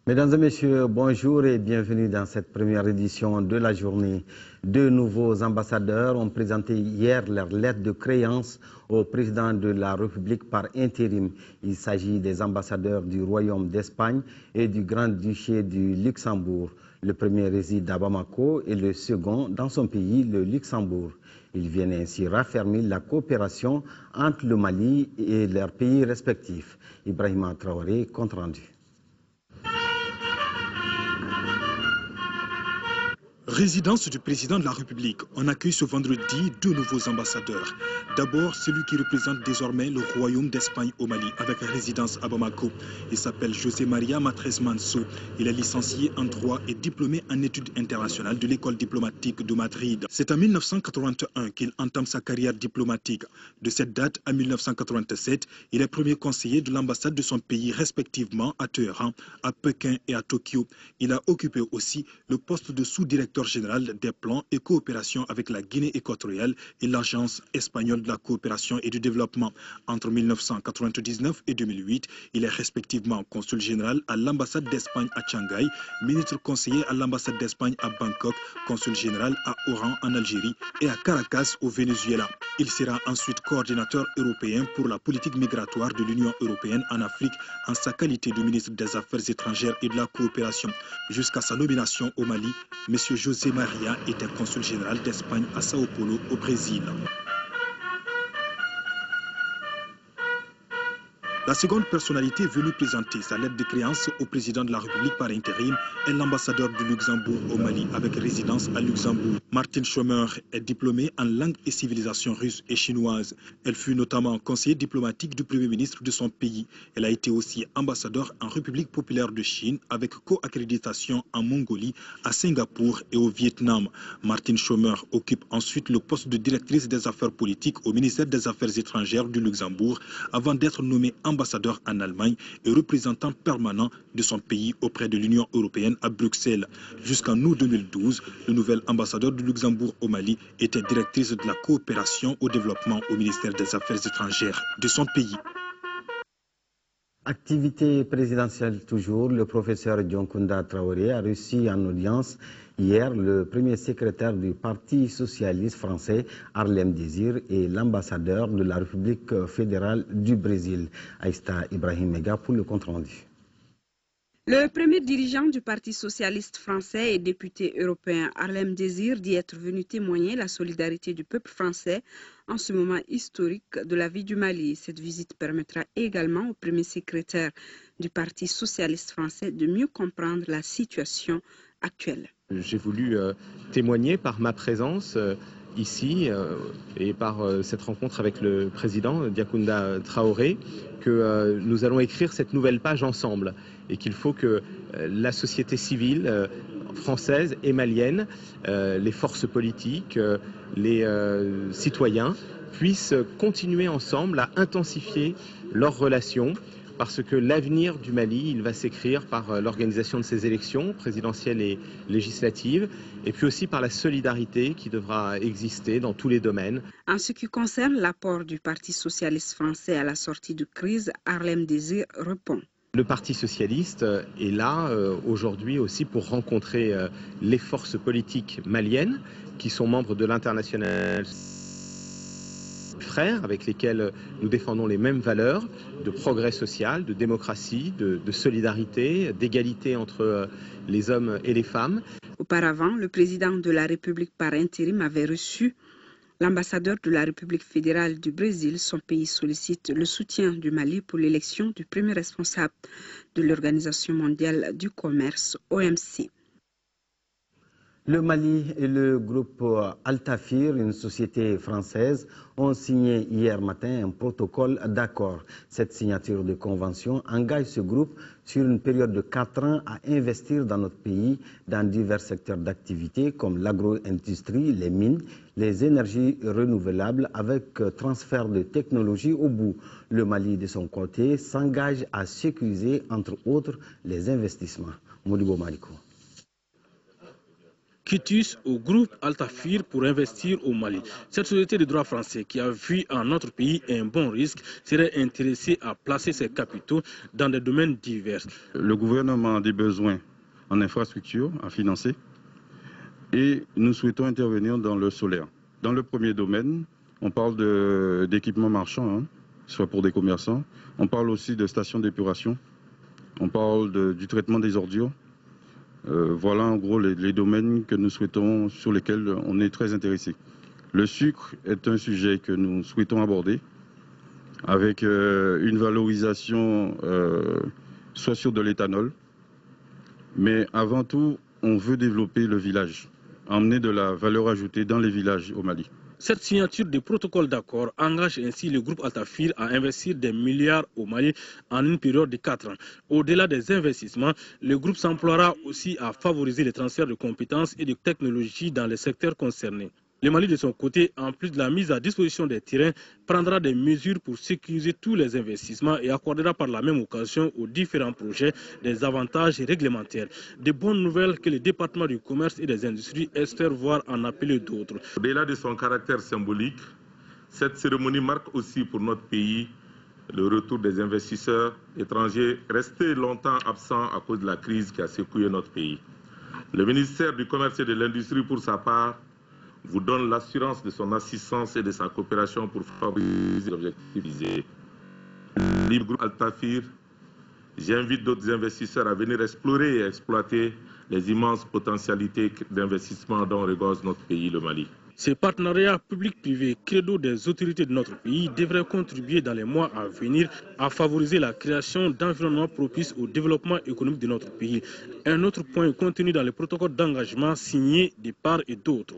Mesdames et messieurs, bonjour et bienvenue dans cette première édition de la journée. Deux nouveaux ambassadeurs ont présenté hier leur lettre de créance au président de la République par intérim. Il s'agit des ambassadeurs du Royaume d'Espagne et du Grand-Duché du Luxembourg. Le premier réside à Bamako et le second dans son pays, le Luxembourg. Ils viennent ainsi raffermir la coopération entre le Mali et leurs pays respectifs. Ibrahima Traoré, compte rendu. Résidence du président de la République, on accueille ce vendredi deux nouveaux ambassadeurs. D'abord, celui qui représente désormais le Royaume d'Espagne au Mali, avec résidence à Bamako. Il s'appelle José María Matres Manso. Il est licencié en droit et diplômé en études internationales de l'école diplomatique de Madrid. C'est en 1981 qu'il entame sa carrière diplomatique. De cette date à 1987, il est premier conseiller de l'ambassade de son pays, respectivement à Téhéran, à Pékin et à Tokyo. Il a occupé aussi le poste de sous-directeur général des plans et coopération avec la Guinée équatoriale et l'Agence espagnole de la coopération et du développement. Entre 1999 et 2008, il est respectivement consul général à l'ambassade d'Espagne à Shanghai, ministre conseiller à l'ambassade d'Espagne à Bangkok, consul général à Oran en Algérie et à Caracas au Venezuela. Il sera ensuite coordinateur européen pour la politique migratoire de l'Union européenne en Afrique en sa qualité de ministre des Affaires étrangères et de la coopération. Jusqu'à sa nomination au Mali, M. José María était consul général d'Espagne à Sao Paulo au Brésil. La seconde personnalité venue présenter sa lettre de créance au président de la République par intérim est l'ambassadeur du Luxembourg au Mali avec résidence à Luxembourg. Martine Schomer est diplômée en langue et civilisation russe et chinoise. Elle fut notamment conseillère diplomatique du Premier ministre de son pays. Elle a été aussi ambassadeur en République populaire de Chine avec co-accréditation en Mongolie, à Singapour et au Vietnam. Martine Schomer occupe ensuite le poste de directrice des affaires politiques au ministère des Affaires étrangères du Luxembourg avant d'être nommée ambassadeur en Allemagne et représentant permanent de son pays auprès de l'Union européenne à Bruxelles. Jusqu'en août 2012, le nouvel ambassadeur du Luxembourg au Mali était directrice de la coopération au développement au ministère des Affaires étrangères de son pays. Activité présidentielle toujours, le professeur Dioncounda Traoré a reçu en audience hier le premier secrétaire du Parti socialiste français, Harlem Désir, et l'ambassadeur de la République fédérale du Brésil, Aïsta Ibrahim Mega, pour le compte-rendu. Le premier dirigeant du Parti socialiste français et député européen Harlem Désir dit être venu témoigner la solidarité du peuple français en ce moment historique de la vie du Mali. Cette visite permettra également au premier secrétaire du Parti socialiste français de mieux comprendre la situation actuelle. J'ai voulu témoigner par ma présence ici et par cette rencontre avec le président Dioncounda Traoré que nous allons écrire cette nouvelle page ensemble et qu'il faut que la société civile française et malienne, les forces politiques, les citoyens puissent continuer ensemble à intensifier leurs relations parce que l'avenir du Mali, il va s'écrire par l'organisation de ces élections présidentielles et législatives, et puis aussi par la solidarité qui devra exister dans tous les domaines. En ce qui concerne l'apport du Parti socialiste français à la sortie de crise, Harlem Désir répond. Le Parti socialiste est là aujourd'hui aussi pour rencontrer les forces politiques maliennes qui sont membres de l'international frères avec lesquels nous défendons les mêmes valeurs de progrès social, de démocratie, de solidarité, d'égalité entre les hommes et les femmes. Auparavant, le président de la République par intérim avait reçu l'ambassadeur de la République fédérale du Brésil. Son pays sollicite le soutien du Mali pour l'élection du premier responsable de l'Organisation mondiale du commerce, OMC. Le Mali et le groupe Altafir, une société française, ont signé hier matin un protocole d'accord. Cette signature de convention engage ce groupe sur une période de 4 ans à investir dans notre pays dans divers secteurs d'activité comme l'agro-industrie, les mines, les énergies renouvelables avec transfert de technologie au bout. Le Mali, de son côté, s'engage à sécuriser, entre autres, les investissements. Modibo Mariko. quitus au groupe Altafir pour investir au Mali. Cette société de droit français qui a vu en notre pays un bon risque serait intéressée à placer ses capitaux dans des domaines divers. Le gouvernement a des besoins en infrastructure à financer et nous souhaitons intervenir dans le solaire. Dans le premier domaine, on parle d'équipements marchands, soit pour des commerçants. On parle aussi de stations d'épuration. On parle du traitement des ordures. Voilà en gros les domaines que nous souhaitons, sur lesquels on est très intéressé. Le sucre est un sujet que nous souhaitons aborder avec une valorisation soit sur de l'éthanol, mais avant tout, on veut développer le village, emmener de la valeur ajoutée dans les villages au Mali. Cette signature de protocole d'accord engage ainsi le groupe Altafir à investir des milliards au Mali en une période de 4 ans. Au-delà des investissements, le groupe s'emploiera aussi à favoriser les transferts de compétences et de technologies dans les secteurs concernés. Le Mali, de son côté, en plus de la mise à disposition des terrains, prendra des mesures pour sécuriser tous les investissements et accordera par la même occasion aux différents projets des avantages réglementaires. De bonnes nouvelles que le département du commerce et des industries espère voir en appeler d'autres. Au-delà de son caractère symbolique, cette cérémonie marque aussi pour notre pays le retour des investisseurs étrangers restés longtemps absents à cause de la crise qui a secoué notre pays. Le ministère du Commerce et de l'Industrie, pour sa part, vous donne l'assurance de son assistance et de sa coopération pour favoriser l'objectif visé. Le groupe Altafir, j'invite d'autres investisseurs à venir explorer et exploiter les immenses potentialités d'investissement dont regorge notre pays, le Mali. Ces partenariats publics-privés, credo des autorités de notre pays, devraient contribuer dans les mois à venir à favoriser la création d'environnements propices au développement économique de notre pays. Un autre point contenu dans le protocole d'engagement signé de part et d'autre.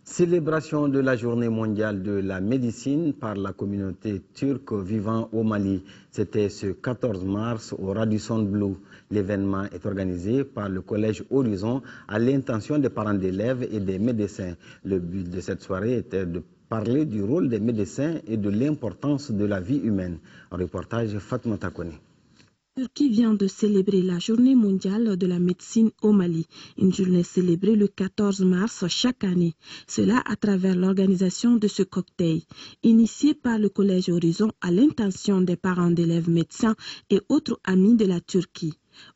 Célébration de la journée mondiale de la médecine par la communauté turque vivant au Mali. C'était ce 14 mars au Radisson Blu. L'événement est organisé par le Collège Horizon à l'intention des parents d'élèves et des médecins. Le but de cette soirée était de parler du rôle des médecins et de l'importance de la vie humaine. Un reportage Fatmata Kone. Turquie vient de célébrer la journée mondiale de la médecine au Mali, une journée célébrée le 14 mars chaque année. Cela à travers l'organisation de ce cocktail, initié par le Collège Horizon à l'intention des parents d'élèves médecins et autres amis de la Turquie.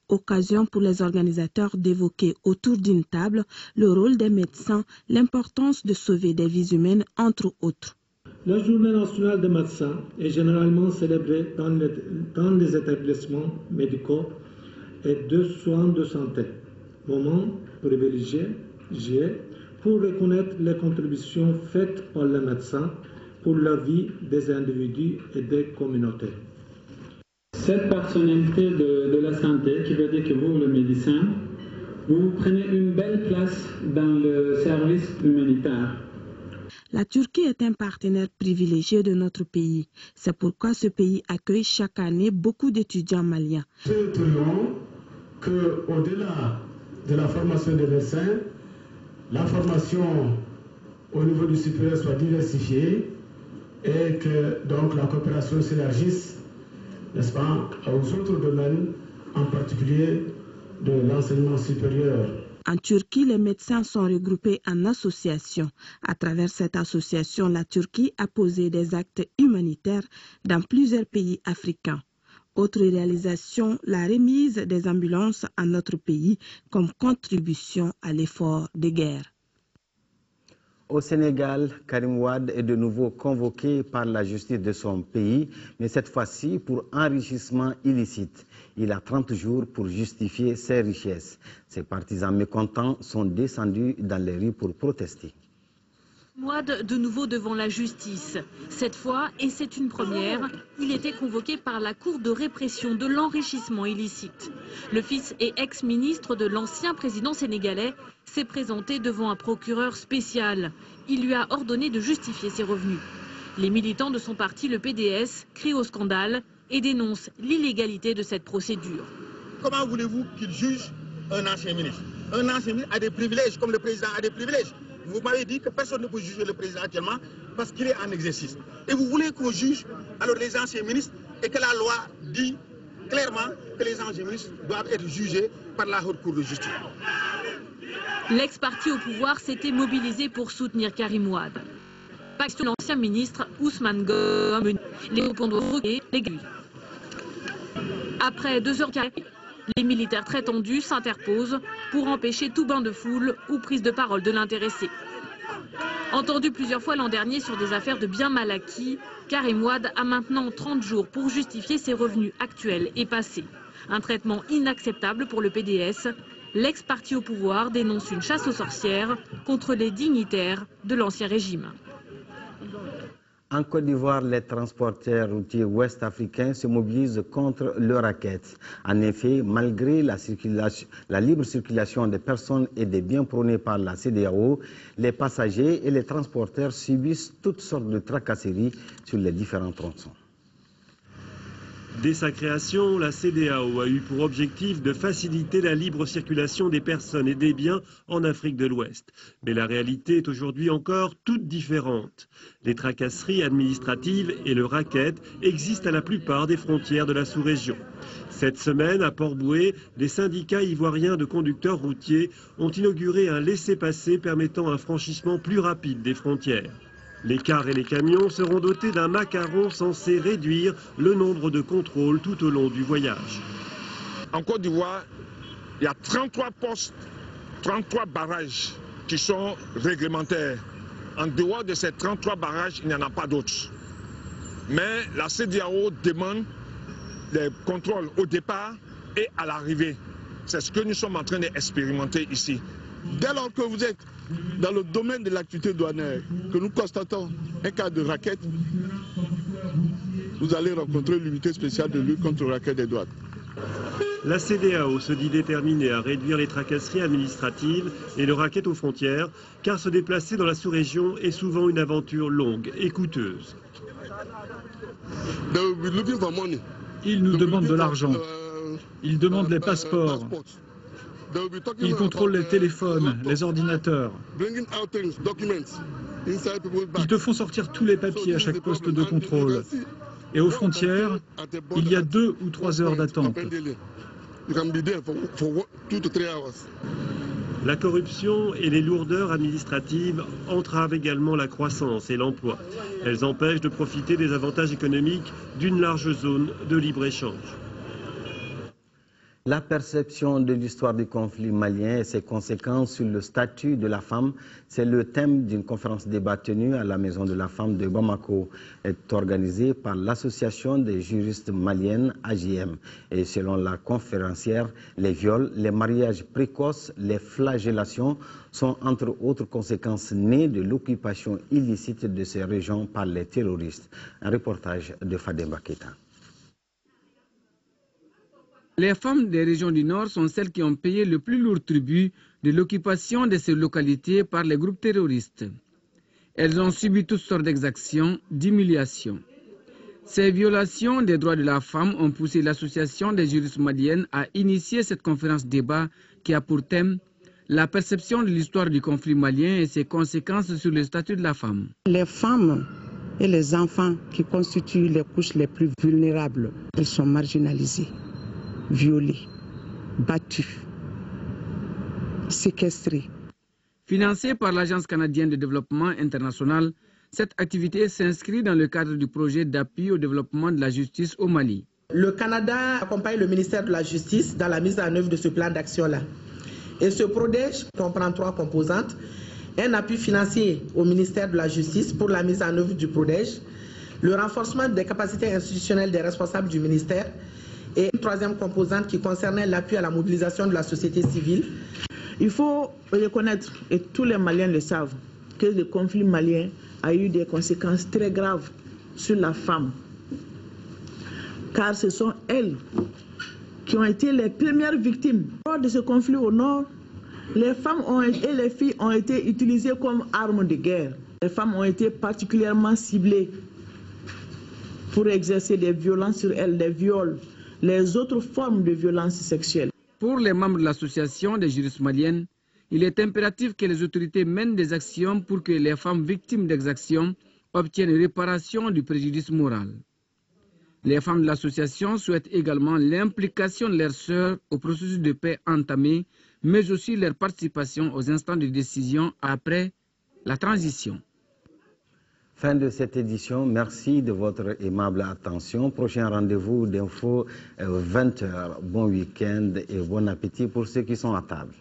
Occasion pour les organisateurs d'évoquer autour d'une table le rôle des médecins, l'importance de sauver des vies humaines, entre autres. La journée nationale des médecins est généralement célébrée dans les établissements médicaux et de soins de santé. Moment privilégié pour reconnaître les contributions faites par les médecins pour la vie des individus et des communautés. Cette personnalité de la santé, qui veut dire que vous, le médecin, vous prenez une belle place dans le service humanitaire. La Turquie est un partenaire privilégié de notre pays. C'est pourquoi ce pays accueille chaque année beaucoup d'étudiants maliens. Nous souhaitons qu'au-delà de la formation des médecins, la formation au niveau du supérieur soit diversifiée et que donc la coopération s'élargisse, n'est-ce pas, aux autres domaines, en particulier de l'enseignement supérieur. En Turquie, les médecins sont regroupés en associations. À travers cette association, la Turquie a posé des actes humanitaires dans plusieurs pays africains. Autre réalisation, la remise des ambulances à notre pays comme contribution à l'effort de guerre. Au Sénégal, Karim Wade est de nouveau convoqué par la justice de son pays, mais cette fois-ci pour enrichissement illicite. Il a 30 jours pour justifier ses richesses. Ses partisans mécontents sont descendus dans les rues pour protester. Wade de nouveau devant la justice. Cette fois, et c'est une première, il était convoqué par la Cour de répression de l'enrichissement illicite. Le fils et ex-ministre de l'ancien président sénégalais s'est présenté devant un procureur spécial. Il lui a ordonné de justifier ses revenus. Les militants de son parti, le PDS, crient au scandale et dénoncent l'illégalité de cette procédure. Comment voulez-vous qu'il juge un ancien ministre? Un ancien ministre a des privilèges, comme le président a des privilèges. Vous m'avez dit que personne ne peut juger le président actuellement parce qu'il est en exercice. Et vous voulez qu'on juge alors les anciens ministres et que la loi dit clairement que les anciens ministres doivent être jugés par la Haute Cour de justice. L'ex-parti au pouvoir s'était mobilisé pour soutenir Karim Wade. Pas que l'ancien ministre Ousmane Gom, les opposants et l'aiguille. Après 2h15, les militaires très tendus s'interposent pour empêcher tout bain de foule ou prise de parole de l'intéressé. Entendu plusieurs fois l'an dernier sur des affaires de biens mal acquis, Karim Wade a maintenant 30 jours pour justifier ses revenus actuels et passés. Un traitement inacceptable pour le PDS. L'ex-parti au pouvoir dénonce une chasse aux sorcières contre les dignitaires de l'ancien régime. En Côte d'Ivoire, les transporteurs routiers ouest-africains se mobilisent contre le racket. En effet, malgré la libre circulation des personnes et des biens prônés par la CEDEAO, les passagers et les transporteurs subissent toutes sortes de tracasseries sur les différents tronçons. Dès sa création, la CEDEAO a eu pour objectif de faciliter la libre circulation des personnes et des biens en Afrique de l'Ouest. Mais la réalité est aujourd'hui encore toute différente. Les tracasseries administratives et le racket existent à la plupart des frontières de la sous-région. Cette semaine, à Port-Bouët, les syndicats ivoiriens de conducteurs routiers ont inauguré un laissez-passer permettant un franchissement plus rapide des frontières. Les cars et les camions seront dotés d'un macaron censé réduire le nombre de contrôles tout au long du voyage. En Côte d'Ivoire, il y a 33 postes, 33 barrages qui sont réglementaires. En dehors de ces 33 barrages, il n'y en a pas d'autres. Mais la CEDEAO demande des contrôles au départ et à l'arrivée. C'est ce que nous sommes en train d'expérimenter ici. Dès lors que vous êtes dans le domaine de l'activité douanière, que nous constatons un cas de racket, vous allez rencontrer l'unité spéciale de lutte contre le racket des douanes. La CEDEAO se dit déterminée à réduire les tracasseries administratives et le racket aux frontières, car se déplacer dans la sous-région est souvent une aventure longue et coûteuse. Ils nous demandent de l'argent. Ils demandent les passeports. Ils contrôlent les téléphones, les ordinateurs. Ils te font sortir tous les papiers à chaque poste de contrôle. Et aux frontières, il y a 2 ou 3 heures d'attente. La corruption et les lourdeurs administratives entravent également la croissance et l'emploi. Elles empêchent de profiter des avantages économiques d'une large zone de libre-échange. La perception de l'histoire du conflit malien et ses conséquences sur le statut de la femme, c'est le thème d'une conférence débat tenue à la Maison de la Femme de Bamako. Elle est organisée par l'Association des juristes maliennes, AJM. Et selon la conférencière, les viols, les mariages précoces, les flagellations sont entre autres conséquences nées de l'occupation illicite de ces régions par les terroristes. Un reportage de Fademba Keita. Les femmes des régions du Nord sont celles qui ont payé le plus lourd tribut de l'occupation de ces localités par les groupes terroristes. Elles ont subi toutes sortes d'exactions, d'humiliations. Ces violations des droits de la femme ont poussé l'association des juristes maliennes à initier cette conférence débat qui a pour thème la perception de l'histoire du conflit malien et ses conséquences sur le statut de la femme. Les femmes et les enfants qui constituent les couches les plus vulnérables, ils sont marginalisés, violés, battus, séquestrés. Financée par l'Agence canadienne de développement international, cette activité s'inscrit dans le cadre du projet d'appui au développement de la justice au Mali. Le Canada accompagne le ministère de la Justice dans la mise en œuvre de ce plan d'action-là. Et ce PRODEJ comprend 3 composantes. Un appui financier au ministère de la Justice pour la mise en œuvre du PRODEJ, le renforcement des capacités institutionnelles des responsables du ministère, et une 3e composante qui concernait l'appui à la mobilisation de la société civile. Il faut reconnaître, et tous les Maliens le savent, que le conflit malien a eu des conséquences très graves sur la femme. Car ce sont elles qui ont été les premières victimes. Lors de ce conflit au nord, les femmes et les filles ont été utilisées comme armes de guerre. Les femmes ont été particulièrement ciblées pour exercer des violences sur elles, des viols, les autres formes de violence sexuelle. Pour les membres de l'association des juristes maliennes, il est impératif que les autorités mènent des actions pour que les femmes victimes d'exactions obtiennent réparation du préjudice moral. Les femmes de l'association souhaitent également l'implication de leurs sœurs au processus de paix entamé mais aussi leur participation aux instants de décision après la transition. Fin de cette édition, merci de votre aimable attention. Prochain rendez-vous d'info 20h. Bon week-end et bon appétit pour ceux qui sont à table.